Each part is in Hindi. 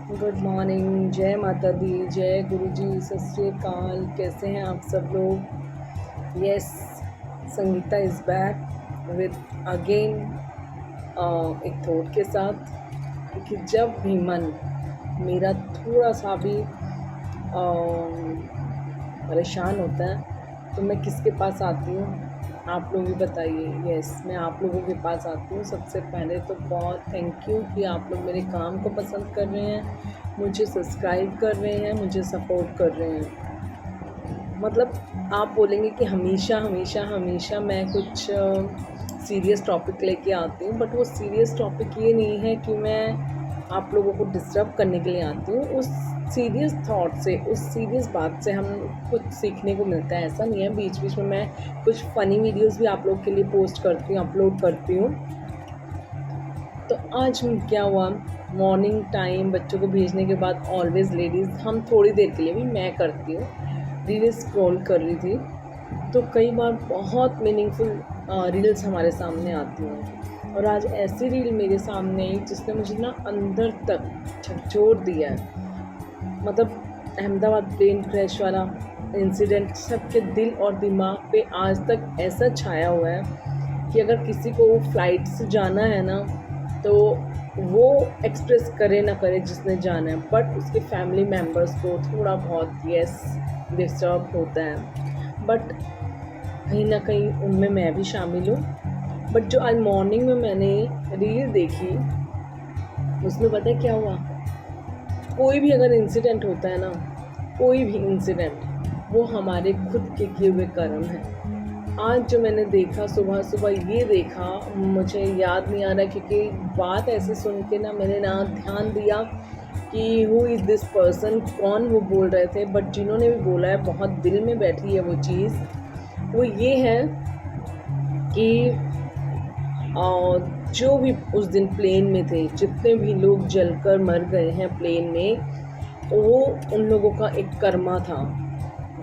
गुड मॉर्निंग, जय माता दी, जय गुरु जी, सत श्री अकाल। कैसे हैं आप सब लोग? Yes, Sangeeta is back with again एक थॉट के साथ, क्योंकि जब भी मन मेरा थोड़ा सा भी परेशान होता है तो मैं किसके पास आती हूँ? आप लोग भी बताइए। यस, मैं आप लोगों के पास आती हूँ। सबसे पहले तो बहुत थैंक यू कि आप लोग मेरे काम को पसंद कर रहे हैं, मुझे सब्सक्राइब कर रहे हैं, मुझे सपोर्ट कर रहे हैं। मतलब आप बोलेंगे कि हमेशा हमेशा हमेशा मैं कुछ सीरियस टॉपिक लेके आती हूँ, बट वो सीरियस टॉपिक ये नहीं है कि मैं आप लोगों को डिस्टर्ब करने के लिए आती हूँ। उस सीरियस थॉट से, उस सीरियस बात से हम कुछ सीखने को मिलता है। ऐसा नहीं है, बीच बीच में मैं कुछ फ़नी वीडियोस भी आप लोग के लिए पोस्ट करती हूँ, अपलोड करती हूँ। तो आज क्या हुआ, मॉर्निंग टाइम बच्चों को भेजने के बाद ऑलवेज़ लेडीज़ हम थोड़ी देर के लिए भी मैं करती हूँ, रील्स स्क्रॉल कर रही थी, तो कई बार बहुत मीनिंगफुल रील्स हमारे सामने आती हैं। और आज ऐसी रील मेरे सामने आई जिसने मुझे ना अंदर तक झकझोर दिया है। मतलब अहमदाबाद प्लेन क्रैश वाला इंसिडेंट सबके दिल और दिमाग पे आज तक ऐसा छाया हुआ है कि अगर किसी को फ़्लाइट से जाना है ना, तो वो एक्सप्रेस करे ना करे जिसने जाना है, बट उसके फैमिली मेम्बर्स को थोड़ा बहुत यस डिस्टर्ब होता है। बट कहीं ना कहीं उनमें मैं भी शामिल हूँ। बट जो आज मॉर्निंग में मैंने रील देखी, उसमें पता है क्या हुआ? कोई भी अगर इंसिडेंट होता है ना, कोई भी इंसिडेंट, वो हमारे खुद के किए हुए कर्म है। आज जो मैंने देखा, सुबह सुबह ये देखा, मुझे याद नहीं आ रहा क्योंकि बात ऐसे सुन के ना मैंने ना ध्यान दिया कि हु इज़ दिस पर्सन, कौन वो बोल रहे थे। बट जिन्होंने भी बोला है, बहुत दिल में बैठी है वो चीज़। वो ये है कि जो भी उस दिन प्लेन में थे, जितने भी लोग जलकर मर गए हैं प्लेन में, वो उन लोगों का एक कर्मा था।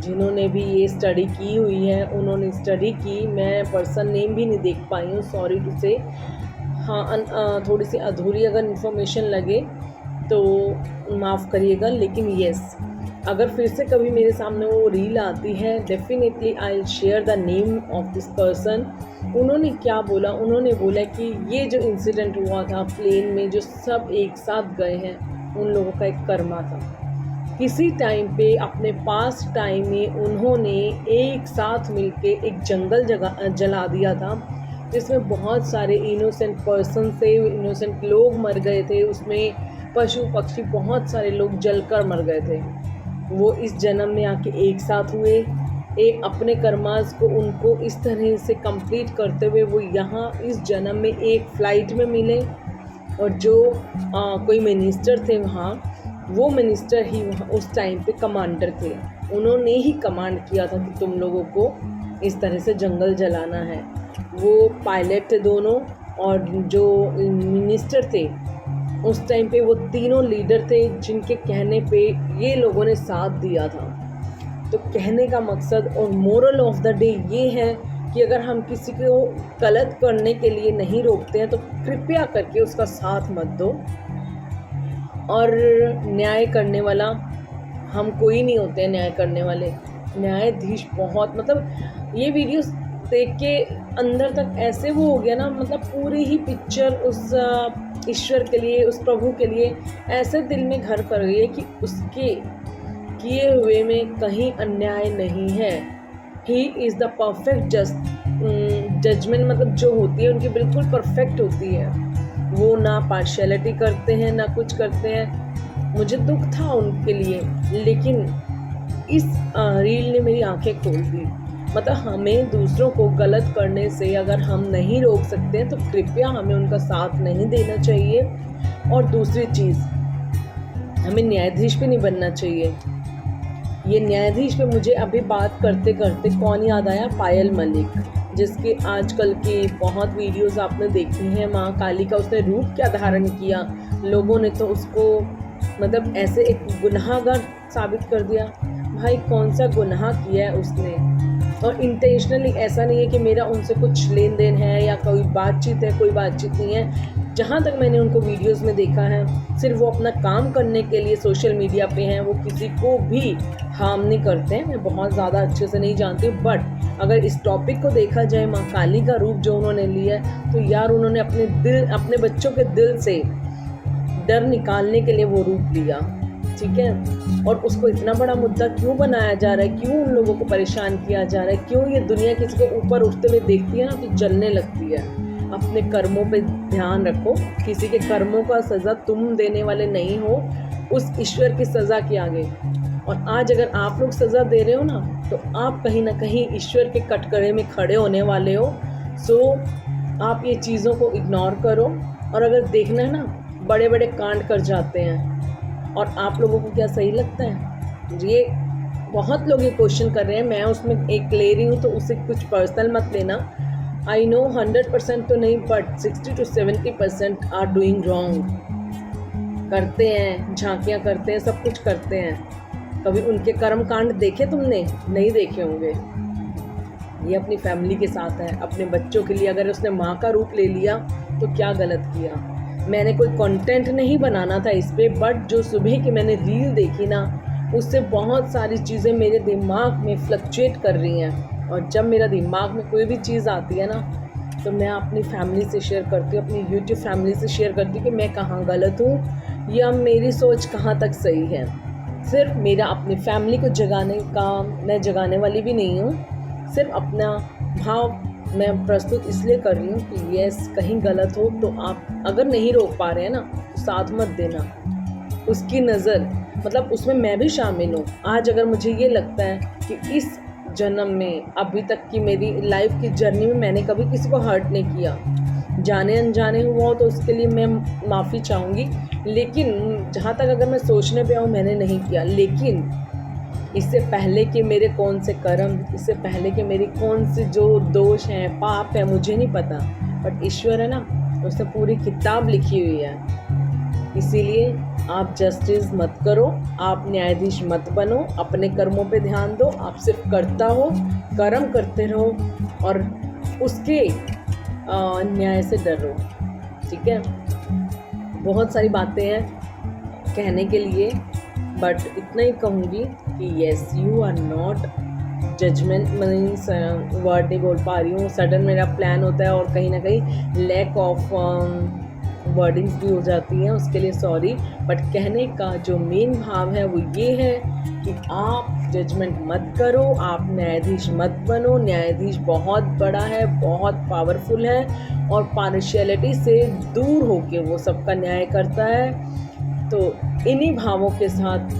जिन्होंने भी ये स्टडी की हुई है, उन्होंने स्टडी की। मैं पर्सन नेम भी नहीं देख पाई हूँ, सॉरी टू से। हाँ, थोड़ी सी अधूरी अगर इन्फॉर्मेशन लगे तो माफ़ करिएगा, लेकिन येस, अगर फिर से कभी मेरे सामने वो रील आती है, definitely I will share the name of this person. उन्होंने क्या बोला? उन्होंने बोला कि ये जो इंसिडेंट हुआ था प्लेन में, जो सब एक साथ गए हैं, उन लोगों का एक कर्मा था। किसी टाइम पे अपने पास टाइम में उन्होंने एक साथ मिलके एक जंगल जला दिया था, जिसमें बहुत सारे इनोसेंट पर्सन थे, इनोसेंट लोग मर गए थे। उसमें पशु पक्षी बहुत सारे लोग जलकर मर गए थे। वो इस जन्म में आके एक साथ हुए, एक अपने कर्मास को उनको इस तरह से कंप्लीट करते हुए वो यहाँ इस जन्म में एक फ़्लाइट में मिले। और जो कोई मिनिस्टर थे वहाँ, वो मिनिस्टर ही वहाँ उस टाइम पे कमांडर थे। उन्होंने ही कमांड किया था कि तुम लोगों को इस तरह से जंगल जलाना है। वो पायलट थे दोनों, और जो मिनिस्टर थे उस टाइम पे, वो तीनों लीडर थे जिनके कहने पे ये लोगों ने साथ दिया था। तो कहने का मकसद और मोरल ऑफ द डे ये है कि अगर हम किसी को गलत करने के लिए नहीं रोकते हैं तो कृपया करके उसका साथ मत दो। और न्याय करने वाला हम कोई नहीं होते हैं, न्याय करने वाले न्यायाधीश बहुत, मतलब ये वीडियोस देख के अंदर तक ऐसे वो हो गया ना, मतलब पूरी ही पिक्चर उस ईश्वर के लिए, उस प्रभु के लिए ऐसे दिल में घर कर गई है कि उसके किए हुए में कहीं अन्याय नहीं है। He is the perfect judgement, मतलब जो होती है उनकी बिल्कुल परफेक्ट होती है। वो ना पार्शियलिटी करते हैं, ना कुछ करते हैं। मुझे दुख था उनके लिए, लेकिन इस रील ने मेरी आंखें खोल दी। मतलब हमें दूसरों को गलत करने से अगर हम नहीं रोक सकते हैं तो कृपया हमें उनका साथ नहीं देना चाहिए। और दूसरी चीज़, हमें न्यायाधीश भी नहीं बनना चाहिए। ये न्यायाधीश पे मुझे अभी बात करते करते कौन याद आया? पायल मलिक, जिसके आजकल की बहुत वीडियोस आपने देखी हैं। माँ काली का उसने रूप क्या धारण किया, लोगों ने तो उसको मतलब ऐसे एक गुनाहगार साबित कर दिया। भाई कौन सा गुनाह किया है उसने? और इंटेंशनली ऐसा नहीं है कि मेरा उनसे कुछ लेन देन है या कोई बातचीत है, कोई बातचीत नहीं है। जहाँ तक मैंने उनको वीडियोस में देखा है, सिर्फ वो अपना काम करने के लिए सोशल मीडिया पे हैं, वो किसी को भी हार्म नहीं करते हैं। मैं बहुत ज़्यादा अच्छे से नहीं जानती हूँ, बट अगर इस टॉपिक को देखा जाए, माँ काली का रूप जो उन्होंने लिया है, तो यार उन्होंने अपने बच्चों के दिल से डर निकालने के लिए वो रूप लिया, ठीक है। और उसको इतना बड़ा मुद्दा क्यों बनाया जा रहा है, क्यों उन लोगों को परेशान किया जा रहा है, क्यों ये दुनिया किसी को ऊपर उठते हुए देखती है ना तो जलने लगती है। अपने कर्मों पे ध्यान रखो, किसी के कर्मों का सज़ा तुम देने वाले नहीं हो, उस ईश्वर की सज़ा के आगे। और आज अगर आप लोग सज़ा दे रहे हो ना, तो आप कहीं ना कहीं ईश्वर के कटघरे में खड़े होने वाले हो। सो आप ये चीज़ों को इग्नोर करो। और अगर देखना है ना, बड़े बड़े कांड कर जाते हैं। और आप लोगों को क्या सही लगता है? ये बहुत लोग ये क्वेश्चन कर रहे हैं, मैं उसमें एक ले रही हूँ, तो उससे कुछ पर्सनल मत लेना। आई नो 100% तो नहीं, but 60 to 70% are doing wrong. करते हैं, झांकियाँ करते हैं, सब कुछ करते हैं। कभी उनके कर्म कांड देखे तुमने? नहीं देखे होंगे। ये अपनी फैमिली के साथ है, अपने बच्चों के लिए। अगर उसने माँ का रूप ले लिया तो क्या गलत किया। मैंने कोई कंटेंट नहीं बनाना था इस पर, बट जो सुबह की मैंने रील देखी ना, उससे बहुत सारी चीज़ें मेरे दिमाग में फ्लक्चुएट कर रही हैं। और जब मेरा दिमाग में कोई भी चीज़ आती है ना, तो मैं अपनी फैमिली से शेयर करती हूँ, अपनी यूट्यूब फैमिली से शेयर करती हूँ कि मैं कहाँ गलत हूँ या मेरी सोच कहाँ तक सही है। सिर्फ मेरा अपनी फैमिली को जगाने का, मैं जगाने वाली भी नहीं हूँ, सिर्फ अपना भाव मैं प्रस्तुत इसलिए कर रही हूँ कि यस, कहीं गलत हो तो आप अगर नहीं रोक पा रहे हैं ना, तो साथ मत देना। उसकी नज़र, मतलब उसमें मैं भी शामिल हूँ। आज अगर मुझे ये लगता है कि इस जन्म में, अभी तक की मेरी लाइफ की जर्नी में मैंने कभी किसी को हर्ट नहीं किया, जाने अनजाने हुआ हो तो उसके लिए मैं माफ़ी चाहूँगी। लेकिन जहाँ तक अगर मैं सोचने पे आऊँ, मैंने नहीं किया। लेकिन इससे पहले के मेरे कौन से कर्म, इससे पहले के मेरी कौन से जो दोष हैं, पाप है, मुझे नहीं पता, बट ईश्वर है ना, उसने पूरी किताब लिखी हुई है। इसीलिए आप जस्टिस मत करो, आप न्यायाधीश मत बनो, अपने कर्मों पे ध्यान दो। आप सिर्फ करता हो, कर्म करते रहो और उसके न्याय से डरो, ठीक है। बहुत सारी बातें हैं कहने के लिए, बट इतना ही कहूँगी कि yes, you are not judgement. मैं वर्ड नहीं बोल पा रही हूँ, सडन मेरा प्लान होता है और कहीं ना कहीं लैक ऑफ वर्डिंग्स भी हो जाती हैं, उसके लिए सॉरी। बट कहने का जो मेन भाव है वो ये है कि आप जजमेंट मत करो, आप न्यायाधीश मत बनो। न्यायाधीश बहुत बड़ा है, बहुत पावरफुल है और पार्शियलिटी से दूर होके वो सबका न्याय करता है। तो इन्हीं भावों के साथ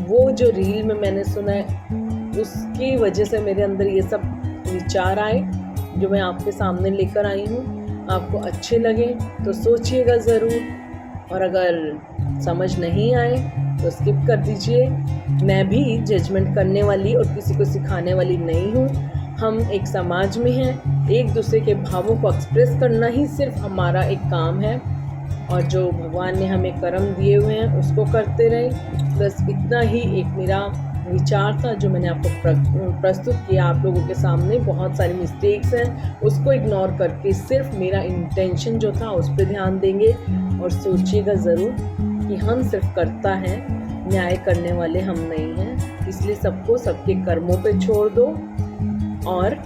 वो जो रील में मैंने सुना है, उसकी वजह से मेरे अंदर ये सब विचार आए जो मैं आपके सामने लेकर आई हूँ। आपको अच्छे लगे तो सोचिएगा ज़रूर, और अगर समझ नहीं आए तो स्किप कर दीजिए। मैं भी जजमेंट करने वाली और किसी को सिखाने वाली नहीं हूँ। हम एक समाज में हैं, एक दूसरे के भावों को एक्सप्रेस करना ही सिर्फ हमारा एक काम है। और जो भगवान ने हमें कर्म दिए हुए हैं उसको करते रहें। बस इतना ही एक मेरा विचार था जो मैंने आपको प्रस्तुत किया आप लोगों के सामने। बहुत सारी मिस्टेक्स हैं, उसको इग्नोर करके सिर्फ मेरा इंटेंशन जो था उस पर ध्यान देंगे। और सोचिएगा ज़रूर कि हम सिर्फ कर्ता हैं, न्याय करने वाले हम नहीं हैं। इसलिए सबको सबके कर्मों पे छोड़ दो और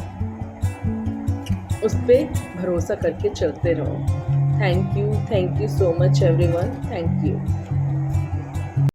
उस पर भरोसा करके चलते रहो। Thank you so much everyone, thank you.